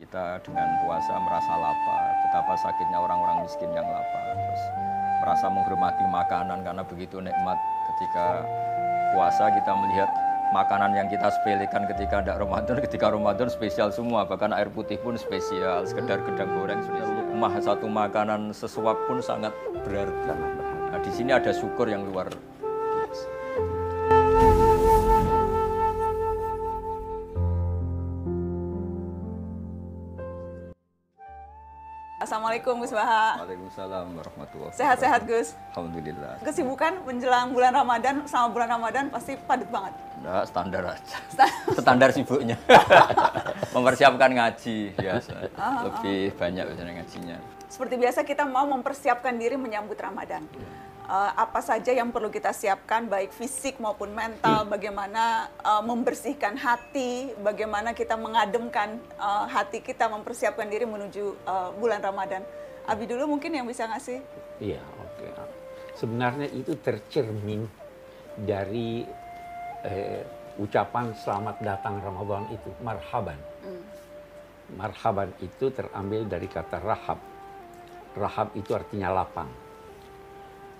Kita dengan puasa merasa lapar, betapa sakitnya orang-orang miskin yang lapar, terus merasa menghormati makanan karena begitu nikmat ketika puasa kita melihat makanan yang kita sepelekan ketika tidak Ramadan, ketika Ramadan spesial semua, bahkan air putih pun spesial, sekedar gedang goreng spesial. Satu makanan sesuap pun sangat berarti. Nah, di sini ada syukur yang luar biasa. Assalamualaikum Gus Baha. Waalaikumsalam warahmatullahi wabarakatuh. Sehat-sehat Gus. Alhamdulillah. Kesibukan menjelang bulan Ramadan, sama bulan Ramadan pasti padat banget. Enggak, standar aja. Standar sibuknya. Mempersiapkan ngaji biasa. Lebih banyak biasanya ngajinya. Seperti biasa kita mau mempersiapkan diri menyambut Ramadan. Apa saja yang perlu kita siapkan, baik fisik maupun mental, bagaimana membersihkan hati, bagaimana kita mengademkan hati kita, mempersiapkan diri menuju bulan Ramadan. Abi dulu mungkin yang bisa ngasih. Iya, oke. Sebenarnya itu tercermin dari ucapan selamat datang Ramadan itu, marhaban. Marhaban itu terambil dari kata rahab. Rahab itu artinya lapang.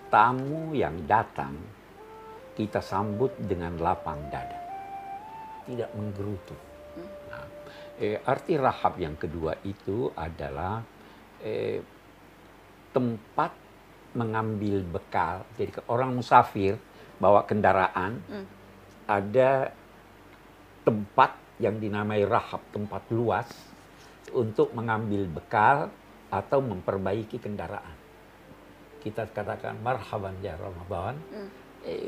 Tamu yang datang, kita sambut dengan lapang dada. Tidak menggerutu. Nah, arti rahab yang kedua itu adalah tempat mengambil bekal. Jadi orang musafir bawa kendaraan, ada tempat yang dinamai rahab, tempat luas untuk mengambil bekal atau memperbaiki kendaraan. Kita katakan marhaban ya Ramadan,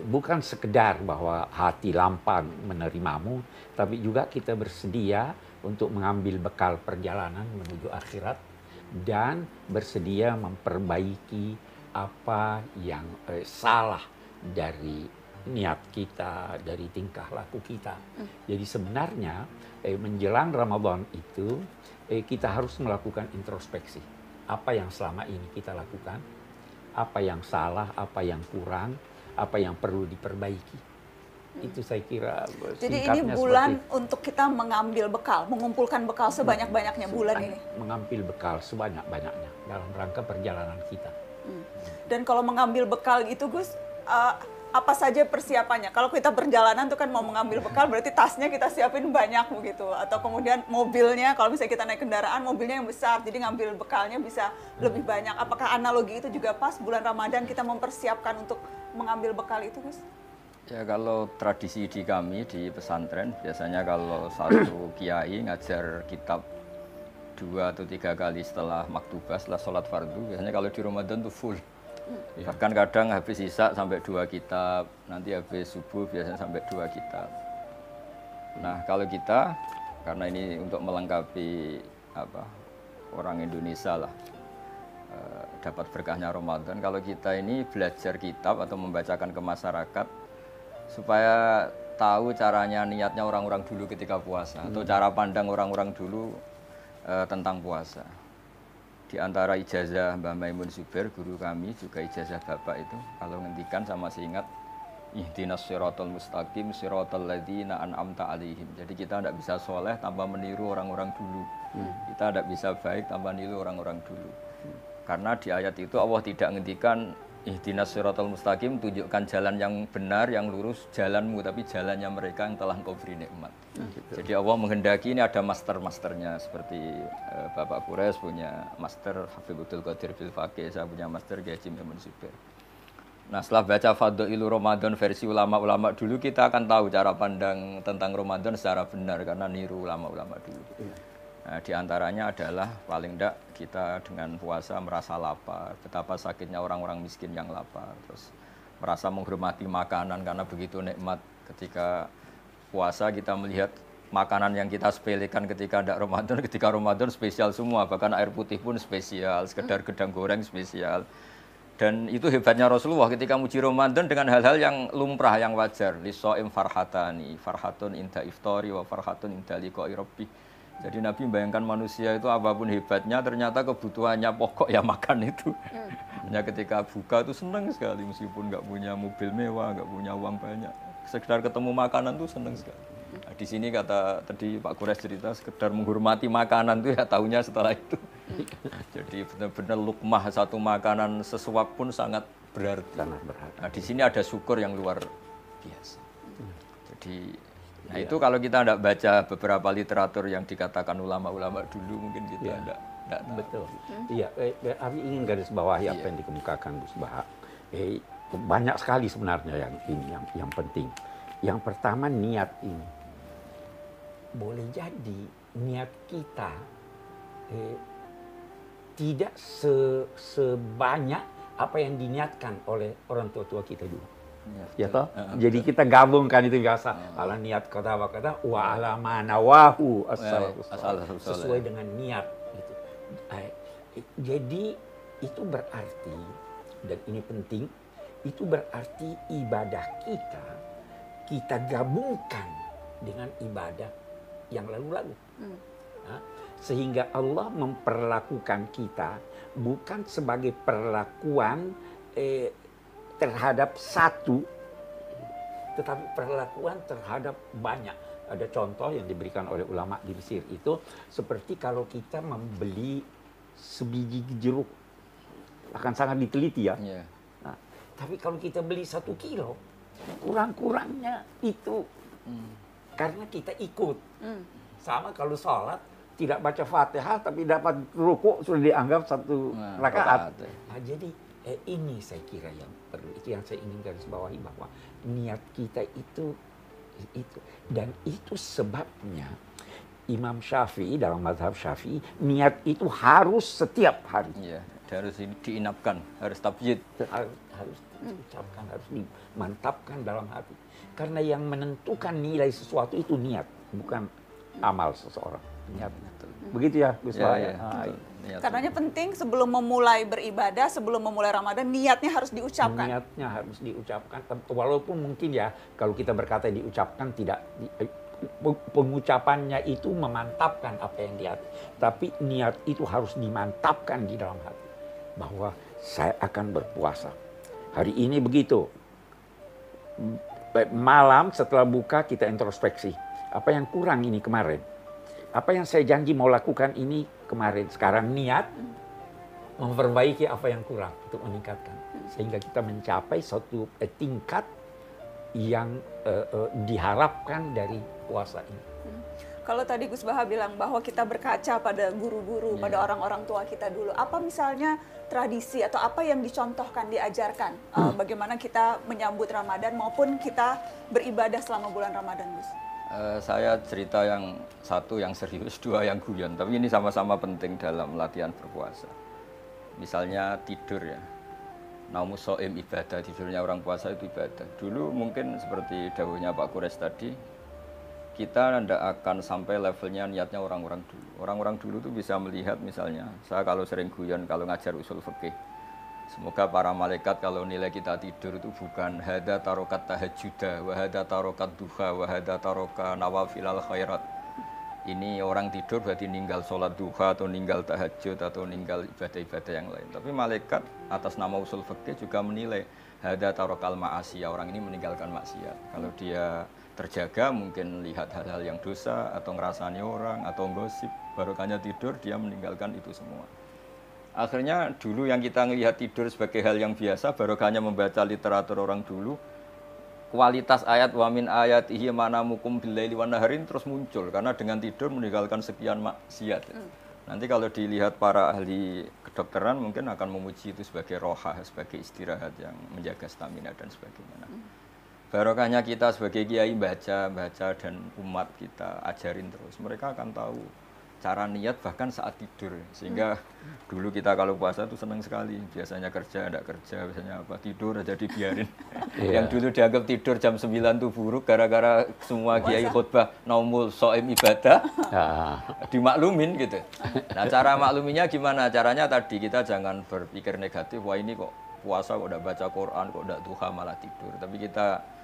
bukan sekedar bahwa hati lapang menerimamu, tapi juga kita bersedia untuk mengambil bekal perjalanan menuju akhirat dan bersedia memperbaiki apa yang salah dari niat kita, dari tingkah laku kita. Jadi sebenarnya menjelang Ramadan itu kita harus melakukan introspeksi. Apa yang selama ini kita lakukan? Apa yang salah, apa yang kurang, apa yang perlu diperbaiki. Itu saya kira Jadi ini bulan untuk kita mengambil bekal, mengumpulkan bekal sebanyak-banyaknya bulan ini. Mengambil bekal sebanyak-banyaknya dalam rangka perjalanan kita. Dan kalau mengambil bekal itu Gus, apa saja persiapannya? Kalau kita perjalanan tuh kan mau mengambil bekal, berarti tasnya kita siapin banyak begitu. Atau kemudian mobilnya, kalau misalnya kita naik kendaraan, mobilnya yang besar, jadi ngambil bekalnya bisa lebih banyak. Apakah analogi itu juga pas bulan Ramadan kita mempersiapkan untuk mengambil bekal itu Gus? Ya kalau tradisi di kami di pesantren, biasanya kalau satu kiai ngajar kitab 2 atau 3 kali setelah maktubah, setelah sholat fardu, biasanya kalau di Ramadan tuh full. Bahkan kadang habis isya sampai 2 kitab, nanti habis subuh biasanya sampai 2 kitab. Nah kalau kita, karena ini untuk melengkapi orang Indonesia lah, dapat berkahnya Ramadan, kalau kita ini belajar kitab atau membacakan ke masyarakat, supaya tahu caranya, niatnya orang-orang dulu ketika puasa, atau cara pandang orang-orang dulu tentang puasa. Di antara ijazah Mbah Maimun Zubair, guru kami, juga ijazah Bapak itu, kalau ngendikan sama masih ingat, ihdinas siratal mustaqim siratal ladzina an'amta alaihim. Jadi kita tidak bisa soleh tanpa meniru orang-orang dulu. Kita tidak bisa baik tanpa meniru orang-orang dulu. Karena di ayat itu Allah tidak ngendikan ihdinas siratal mustaqim, tunjukkan jalan yang benar, yang lurus, jalanmu, tapi jalannya mereka yang telah engkau beri nikmat. Jadi Allah menghendaki ini ada master-masternya, seperti Bapak Kures punya master Habibul Qadir bil Faqih, saya punya master Kiai Maimun Zubair. Nah setelah baca Fadhailu Ramadan versi ulama-ulama dulu, kita akan tahu cara pandang tentang Ramadan secara benar, karena niru ulama-ulama dulu. Nah, di antaranya adalah paling tidak kita dengan puasa merasa lapar, betapa sakitnya orang-orang miskin yang lapar, terus merasa menghormati makanan karena begitu nikmat ketika puasa kita melihat makanan yang kita sepelekan ketika tidak Ramadan, ketika Ramadan spesial semua, bahkan air putih pun spesial, sekedar gedang goreng spesial. Dan itu hebatnya Rasulullah ketika muji Ramadan dengan hal-hal yang lumrah, yang wajar. Lisoim farhatani, farhatun inda iftari wa farhatun inda liqa'i rabbih. Jadi Nabi membayangkan manusia itu apapun hebatnya, ternyata kebutuhannya pokok ya makan itu. Hanya ketika buka itu senang sekali, meskipun nggak punya mobil mewah, nggak punya uang banyak. Sekedar ketemu makanan itu senang sekali. Nah, Di sini kata tadi Pak Kures cerita sekedar menghormati makanan tuh ya tahunya setelah itu. Jadi benar-benar lukmah satu makanan sesuap pun sangat berarti. Sangat berarti. Nah, di sini ada syukur yang luar biasa. Jadi nah itu kalau kita tidak baca beberapa literatur yang dikatakan ulama-ulama dulu mungkin kita tidak tahu. Betul. Iya, kami ingin garis bawahi apa yang dikemukakan Gus Baha. Banyak sekali sebenarnya yang penting. Yang pertama niat ini. Boleh jadi niat kita tidak sebanyak apa yang diniatkan oleh orang tua kita dulu. Ya toh? Jadi kita gabungkan itu biasa. Ala niat kata wa ala manawahu sesuai dengan niat gitu. Jadi itu berarti, dan ini penting, itu berarti ibadah kita gabungkan dengan ibadah yang lalu-lalu. Sehingga Allah memperlakukan kita bukan sebagai perlakuan terhadap satu, tetapi perlakuan terhadap banyak. Ada contoh yang diberikan oleh ulama di Mesir itu seperti kalau kita membeli sebiji jeruk, akan sangat diteliti ya. Nah, tapi kalau kita beli 1 kilo, kurang-kurangnya itu karena kita ikut. Sama kalau sholat tidak baca Fatihah tapi dapat rukuk sudah dianggap 1 rakaat. Nah, jadi ini saya kira yang perlu, itu yang saya ingin garis bawahi, bahwa niat kita itu dan itu sebabnya Imam Syafi'i dalam mazhab Syafi'i niat itu harus setiap hari. Iya, harus diinapkan, harus tabyid. Harus diucapkan, harus dimantapkan dalam hati. Karena yang menentukan nilai sesuatu itu niat, bukan amal seseorang. Niat. Begitu ya, Gus Baha. Karenanya penting sebelum memulai beribadah, sebelum memulai Ramadan, niatnya harus diucapkan. Niatnya harus diucapkan, walaupun mungkin ya kalau kita berkata diucapkan tidak, pengucapannya itu memantapkan apa yang di hati. Tapi niat itu harus dimantapkan di dalam hati. Bahwa saya akan berpuasa. Hari ini begitu. Malam setelah buka kita introspeksi. Apa yang kurang ini kemarin? Apa yang saya janji mau lakukan ini kemarin? Sekarang niat memperbaiki apa yang kurang untuk meningkatkan. Sehingga kita mencapai suatu tingkat yang diharapkan dari puasa ini. Kalau tadi Gus Baha bilang bahwa kita berkaca pada guru-guru, pada orang-orang tua kita dulu. Apa misalnya tradisi atau apa yang dicontohkan, diajarkan? Bagaimana kita menyambut Ramadan maupun kita beribadah selama bulan Ramadan, Gus? Saya cerita yang satu yang serius, 2 yang guyon. Tapi ini sama-sama penting dalam latihan berpuasa. Misalnya tidur ya. Naumus shaim ibadah, tidurnya orang puasa itu ibadah. Dulu mungkin seperti dawuhnya Pak Kures tadi, kita tidak akan sampai levelnya niatnya orang-orang dulu. Orang-orang dulu tuh bisa melihat misalnya, saya kalau sering guyon kalau ngajar usul fikih, semoga para malaikat kalau nilai kita tidur itu bukan hada tarokat tahajjuda, wa hada tarokat duha, wa hada taroka nawafilal khairat. Ini orang tidur berarti ninggal sholat duha atau ninggal tahajud atau ninggal ibadah-ibadah yang lain. Tapi malaikat atas nama usul fikih juga menilai hada tarokal ma'asiyah, orang ini meninggalkan maksiat. Kalau dia terjaga mungkin lihat hal-hal yang dosa atau ngerasani orang atau gosip, barokahnya tidur dia meninggalkan itu semua. Akhirnya dulu yang kita melihat tidur sebagai hal yang biasa, barokahnya membaca literatur orang dulu, kualitas ayat wa min ayatihi manamukum billaili wan naharin terus muncul karena dengan tidur meninggalkan sekian maksiat. Nanti kalau dilihat para ahli kedokteran mungkin akan memuji itu sebagai rohah, sebagai istirahat yang menjaga stamina dan sebagainya. Nah, barokahnya kita sebagai kiai baca dan umat kita ajarin terus, mereka akan tahu cara niat bahkan saat tidur. Sehingga dulu kita kalau puasa itu senang sekali. Biasanya kerja, tidak kerja, biasanya apa, tidur aja dibiarin. Yang dulu dianggap tidur jam 9 itu buruk gara-gara semua kiai khutbah naumul shaim ibadah, dimaklumin gitu. Nah cara makluminya gimana? Caranya tadi kita jangan berpikir negatif, wah ini kok puasa kok udah baca Quran, kok udah duha malah tidur. Tapi kita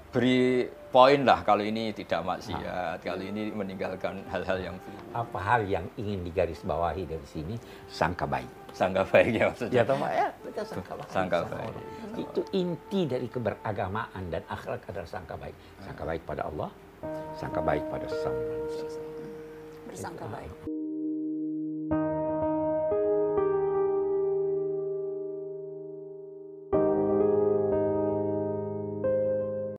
beri poin lah kalau ini tidak maksiat, kalau ini meninggalkan hal-hal yang buruk. Apa hal yang ingin digarisbawahi dari sini? Sangka baik. Sangka baik ya maksudnya. Ya toh Pak ya, betul sangka baik. Sangka baik. Itu inti dari keberagamaan dan akhlak adalah sangka baik. Sangka baik pada Allah, sangka baik pada sesama manusia. Bersangka baik.